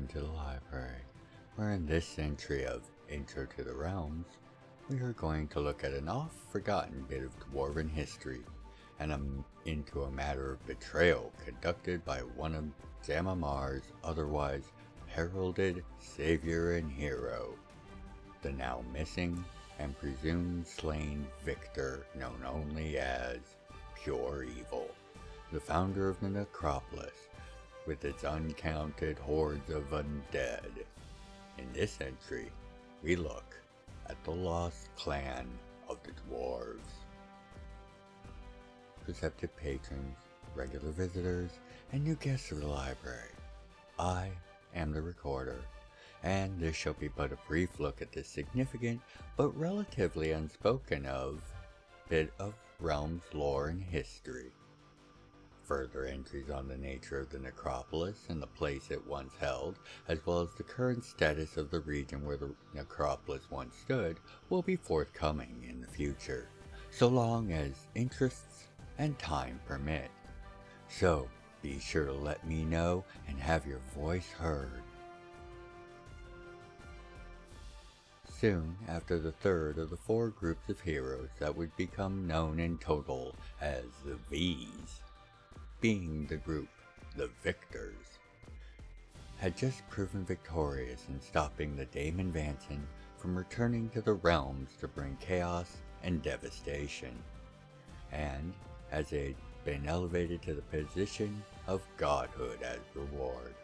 Welcome to the library, where in this entry of Intro to the Realms, we are going to look at an oft-forgotten bit of dwarven history, and into a matter of betrayal conducted by one of Jam'mar's otherwise heralded savior and hero, the now missing and presumed slain victor known only as Pure Evil, the founder of the Necropolis, with its uncounted hordes of undead. In this entry, we look at the lost clan of the Dwarves. Perceptive patrons, regular visitors, and new guests of the library, I am the recorder, and this shall be but a brief look at this significant, but relatively unspoken of, bit of Realms lore and history. Further entries on the nature of the necropolis and the place it once held, as well as the current status of the region where the necropolis once stood, will be forthcoming in the future, so long as interests and time permit. So, be sure to let me know and have your voice heard. Soon after the third of the four groups of heroes that would become known in total as the V's, being the group, the Victors, had just proven victorious in stopping the Daemon Vanson from returning to the realms to bring chaos and devastation, and as they'd been elevated to the position of godhood as reward.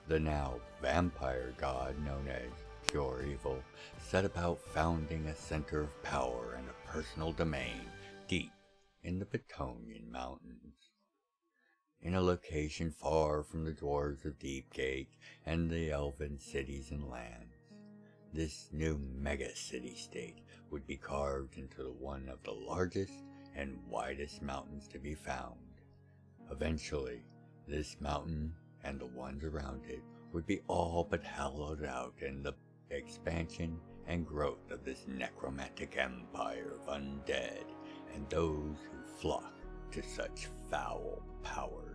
The now vampire god known as Pure Evil set about founding a center of power and a personal domain deep in the Petonian Mountains. In a location far from the Dwarfs of Deepgate and the elven cities and lands, this new mega city-state would be carved into one of the largest and widest mountains to be found. Eventually, this mountain and the ones around it would be all but hollowed out in the expansion and growth of this necromantic empire of undead and those who flock to such foul powers.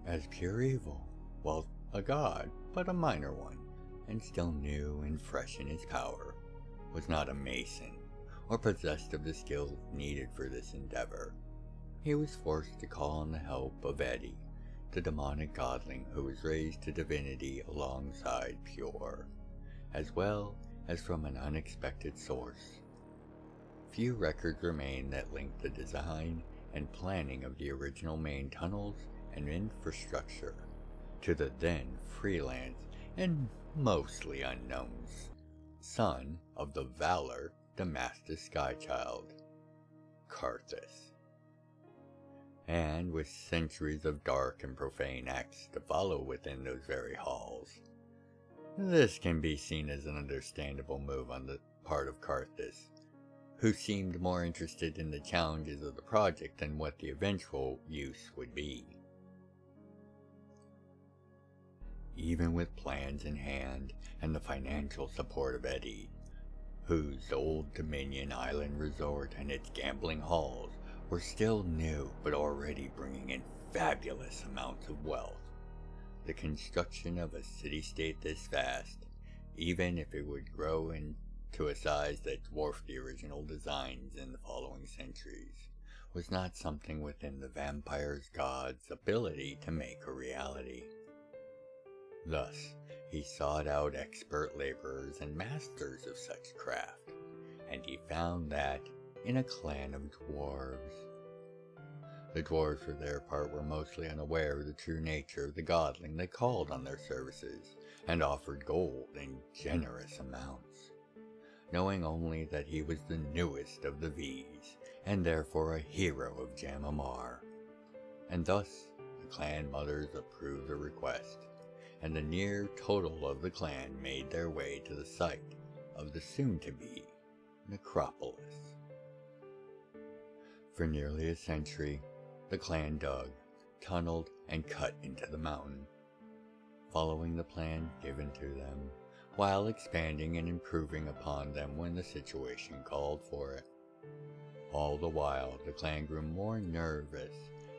As Pure Evil, well, a god, but a minor one, and still new and fresh in his power, was not a mason, or possessed of the skills needed for this endeavor. He was forced to call on the help of Eddie, the demonic godling who was raised to divinity alongside Pure, as well as from an unexpected source. Few records remain that link the design and planning of the original main tunnels and infrastructure to the then freelance and mostly unknown son of the Valor Damascus Skychild, Karthus. And with centuries of dark and profane acts to follow within those very halls, this can be seen as an understandable move on the part of Karthus, who seemed more interested in the challenges of the project than what the eventual use would be. Even with plans in hand and the financial support of Eddie, whose Old Dominion Island Resort and its gambling halls were still new but already bringing in fabulous amounts of wealth, the construction of a city-state this vast, even if it would grow into a size that dwarfed the original designs in the following centuries, was not something within the vampire's god's ability to make a reality. Thus, he sought out expert laborers and masters of such craft, and he found that in a clan of dwarves. The dwarves for their part were mostly unaware of the true nature of the godling that called on their services, and offered gold in generous amounts, knowing only that he was the newest of the V's, and therefore a hero of Jam'mar. And thus, the clan mothers approved the request, and the near total of the clan made their way to the site of the soon-to-be necropolis. For nearly a century, the clan dug, tunneled, and cut into the mountain, following the plan given to them, while expanding and improving upon them when the situation called for it. All the while, the clan grew more nervous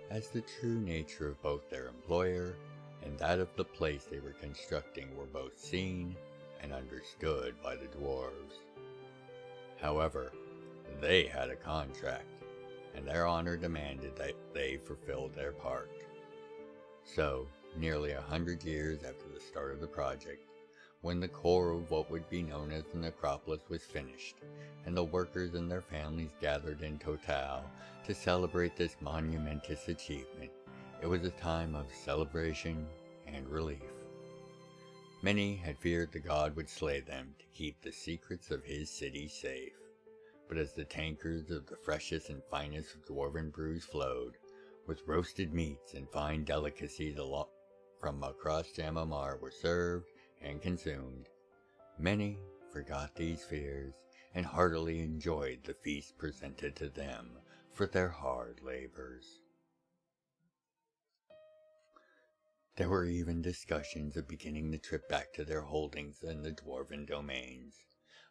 as the true nature of both their employer and that of the place they were constructing were both seen and understood by the dwarves. However, they had a contract, and their honor demanded that they fulfill their part. So, nearly 100 years after the start of the project, when the core of what would be known as the necropolis was finished, and the workers and their families gathered in Total to celebrate this monumentous achievement, it was a time of celebration and relief. Many had feared the god would slay them to keep the secrets of his city safe, but as the tankers of the freshest and finest of dwarven brews flowed, with roasted meats and fine delicacies from across Jam'mar were served and consumed, many forgot these fears and heartily enjoyed the feast presented to them for their hard labors. There were even discussions of beginning the trip back to their holdings in the dwarven domains,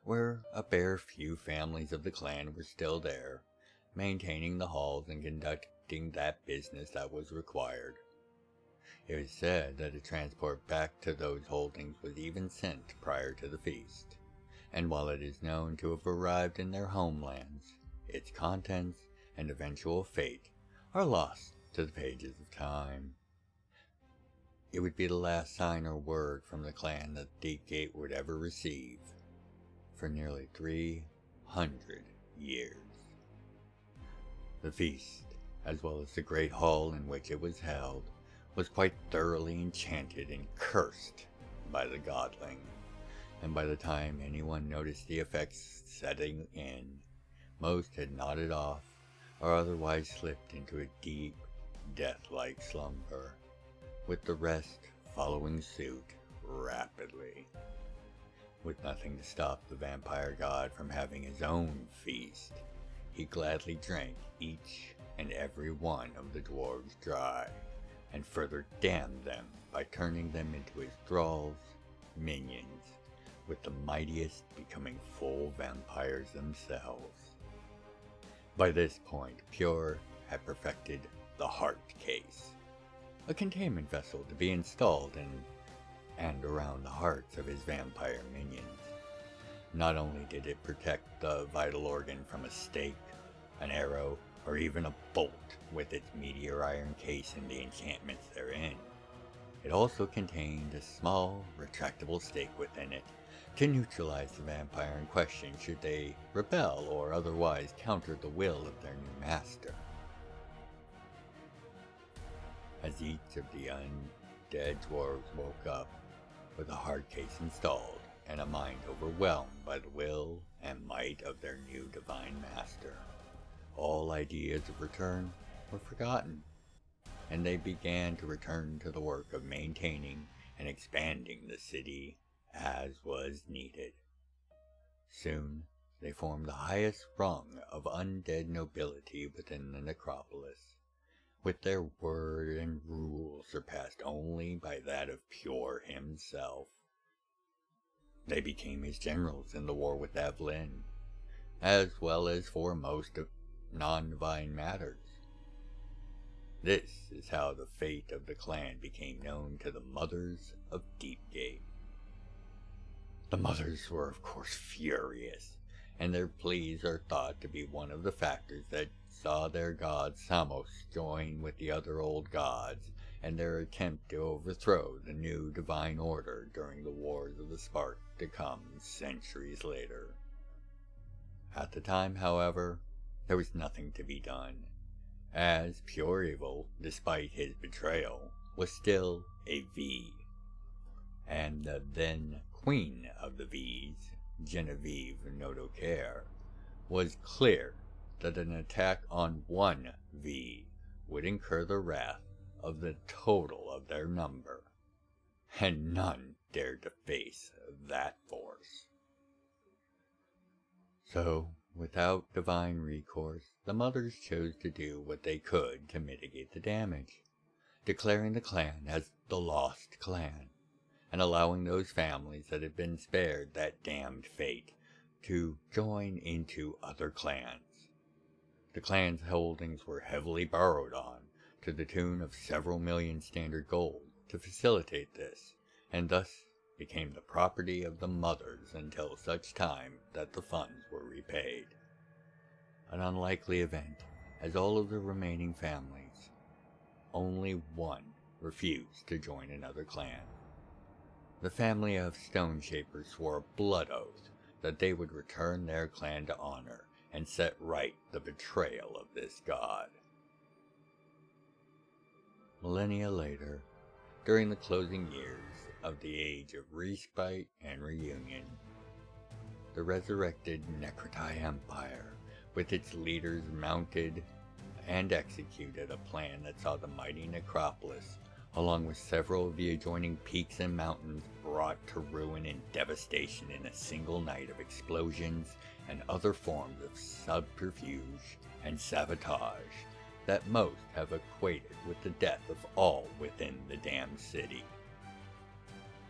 where a bare few families of the clan were still there, maintaining the halls and conducting that business that was required. It was said that a transport back to those holdings was even sent prior to the feast, and while it is known to have arrived in their homelands, its contents and eventual fate are lost to the pages of time. It would be the last sign or word from the clan that Deepgate would ever receive for nearly 300 years. The feast, as well as the great hall in which it was held, was quite thoroughly enchanted and cursed by the godling, and by the time anyone noticed the effects setting in, most had nodded off or otherwise slipped into a deep, death-like slumber, with the rest following suit rapidly. With nothing to stop the vampire god from having his own feast, he gladly drank each and every one of the dwarves dry, and further damned them by turning them into his thralls, minions, with the mightiest becoming full vampires themselves. By this point, Pure had perfected the heart case, a containment vessel to be installed in and around the hearts of his vampire minions. Not only did it protect the vital organ from a stake, an arrow, or even a bolt with its meteor iron case and the enchantments therein, it also contained a small, retractable stake within it to neutralize the vampire in question should they rebel or otherwise counter the will of their new master. As each of the undead dwarves woke up with a hard case installed and a mind overwhelmed by the will and might of their new divine master, all ideas of return were forgotten, and they began to return to the work of maintaining and expanding the city as was needed. Soon they formed the highest rung of undead nobility within the necropolis, with their word and rule surpassed only by that of Pure himself. They became his generals in the war with Evelyn, as well as for most of non-divine matters. This is how the fate of the clan became known to the Mothers of Deepgate. The mothers were of course furious, and their pleas are thought to be one of the factors that saw their god Samos join with the other old gods in their attempt to overthrow the new divine order during the Wars of the Spark to come centuries later. At the time, however, there was nothing to be done, as Pure Evil, despite his betrayal, was still a V, and the then Queen of the V's, Genevieve Nodocare, was clear that an attack on one V would incur the wrath of the total of their number, and none dared to face that force. So, without divine recourse, the mothers chose to do what they could to mitigate the damage, declaring the clan as the Lost Clan, and allowing those families that had been spared that damned fate to join into other clans. The clan's holdings were heavily borrowed on, to the tune of several million standard gold, to facilitate this, and thus became the property of the mothers until such time that the funds were repaid. An unlikely event, as all of the remaining families, only one refused to join another clan. The family of Stone Shapers swore a blood oath that they would return their clan to honor and set right the betrayal of this god. Millennia later, during the closing years of the Age of Respite and Reunion, the resurrected Necrotai Empire, with its leaders mounted and executed a plan that saw the mighty necropolis, along with several of the adjoining peaks and mountains, brought to ruin and devastation in a single night of explosions and other forms of subterfuge and sabotage that most have equated with the death of all within the damned city.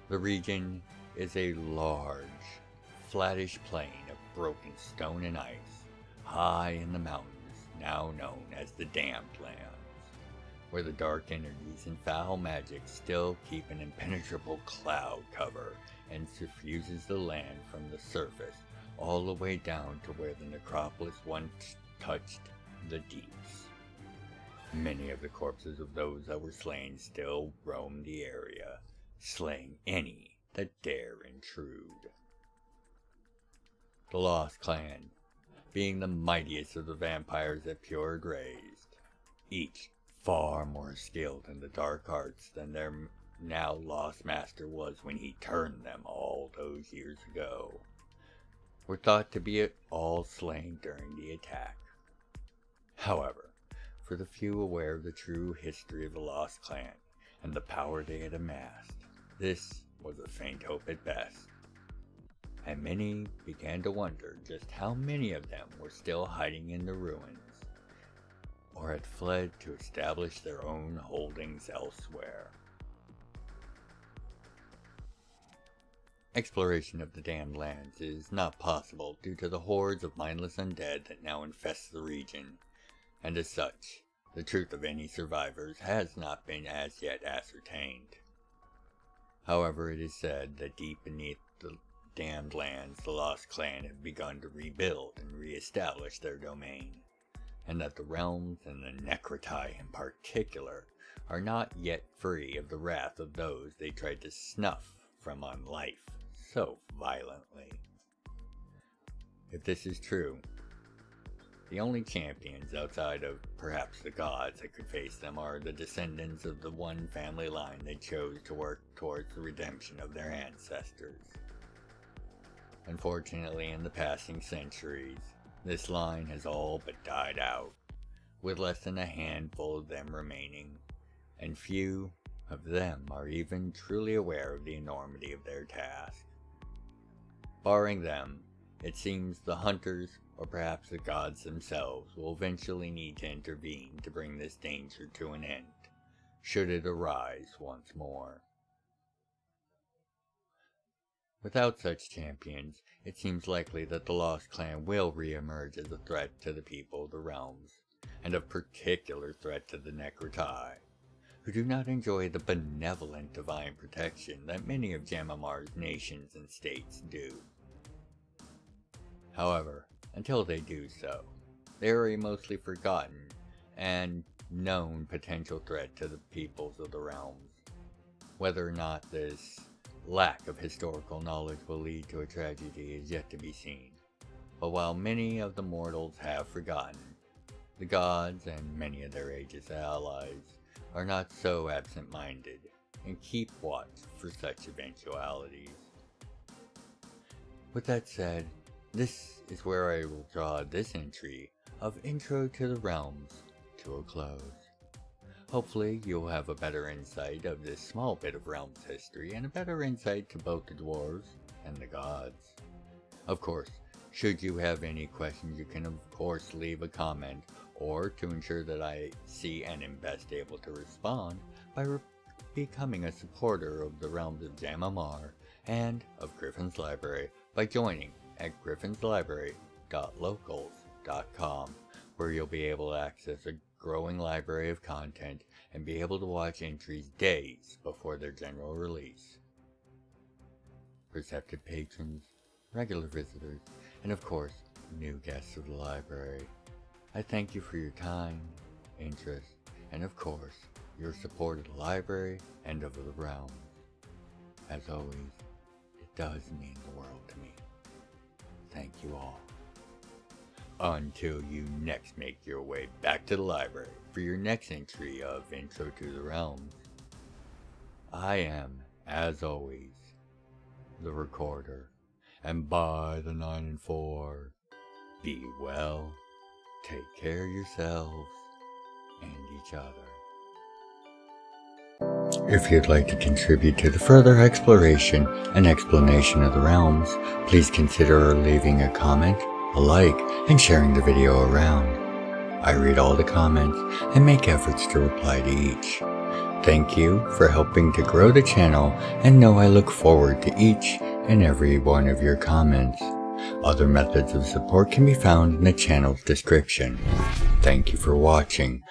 The region is a large, flattish plain of broken stone and ice, high in the mountains now known as the Damned Lands, where the dark energies and foul magic still keep an impenetrable cloud cover and suffuses the land from the surface all the way down to where the necropolis once touched the deeps. Many of the corpses of those that were slain still roam the area, slaying any that dare intrude. The Lost Clan, being the mightiest of the vampires that Pure had raised, each far more skilled in the dark arts than their now lost master was when he turned them all those years ago, were thought to be all slain during the attack. However, for the few aware of the true history of the Lost Clan and the power they had amassed, this was a faint hope at best, and many began to wonder just how many of them were still hiding in the ruins, or had fled to establish their own holdings elsewhere. Exploration of the Damned Lands is not possible due to the hordes of mindless undead that now infest the region, and as such, the truth of any survivors has not been as yet ascertained. However, it is said that deep beneath the Damned Lands, the Lost Clan have begun to rebuild and re-establish their domain, and that the realms, and the Necrotai in particular, are not yet free of the wrath of those they tried to snuff from on life so violently. If this is true, the only champions outside of perhaps the gods that could face them are the descendants of the one family line that chose to work towards the redemption of their ancestors. Unfortunately, in the passing centuries, this line has all but died out, with less than a handful of them remaining, and few of them are even truly aware of the enormity of their task. Barring them, it seems the hunters, or perhaps the gods themselves, will eventually need to intervene to bring this danger to an end, should it arise once more. Without such champions, it seems likely that the Lost Clan will re-emerge as a threat to the people of the realms, and a particular threat to the Necrotai, who do not enjoy the benevolent divine protection that many of Jam'mar's nations and states do. However, until they do so, they are a mostly forgotten and known potential threat to the peoples of the realms. Whether or not this lack of historical knowledge will lead to a tragedy is yet to be seen. But while many of the mortals have forgotten, the gods and many of their age's allies are not so absent-minded and keep watch for such eventualities. With that said, this is where I will draw this entry of Intro to the Realms to a close. Hopefully you'll have a better insight of this small bit of Realms history and a better insight to both the dwarves and the gods. Of course, should you have any questions, you can of course leave a comment, or to ensure that I see and am best able to respond, by becoming a supporter of the Realms of Jam'mar and of Gryphon's Library by joining at Gryphon'sLibrary.locals.com, where you'll be able to access a growing library of content and be able to watch entries days before their general release. Receptive patrons, regular visitors, and of course, new guests of the library, I thank you for your time, interest, and of course, your support of the library and of the realm. As always, it does mean the world to me. Thank you all. Until you next make your way back to the library for your next entry of Intro to the Realms, I am, as always, the Recorder, and by the 9 and 4, be well, take care of yourselves and each other. If you'd like to contribute to the further exploration and explanation of the realms, please consider leaving a comment, a like, and sharing the video around. I read all the comments and make efforts to reply to each. Thank you for helping to grow the channel, and know I look forward to each and every one of your comments. Other methods of support can be found in the channel's description. Thank you for watching,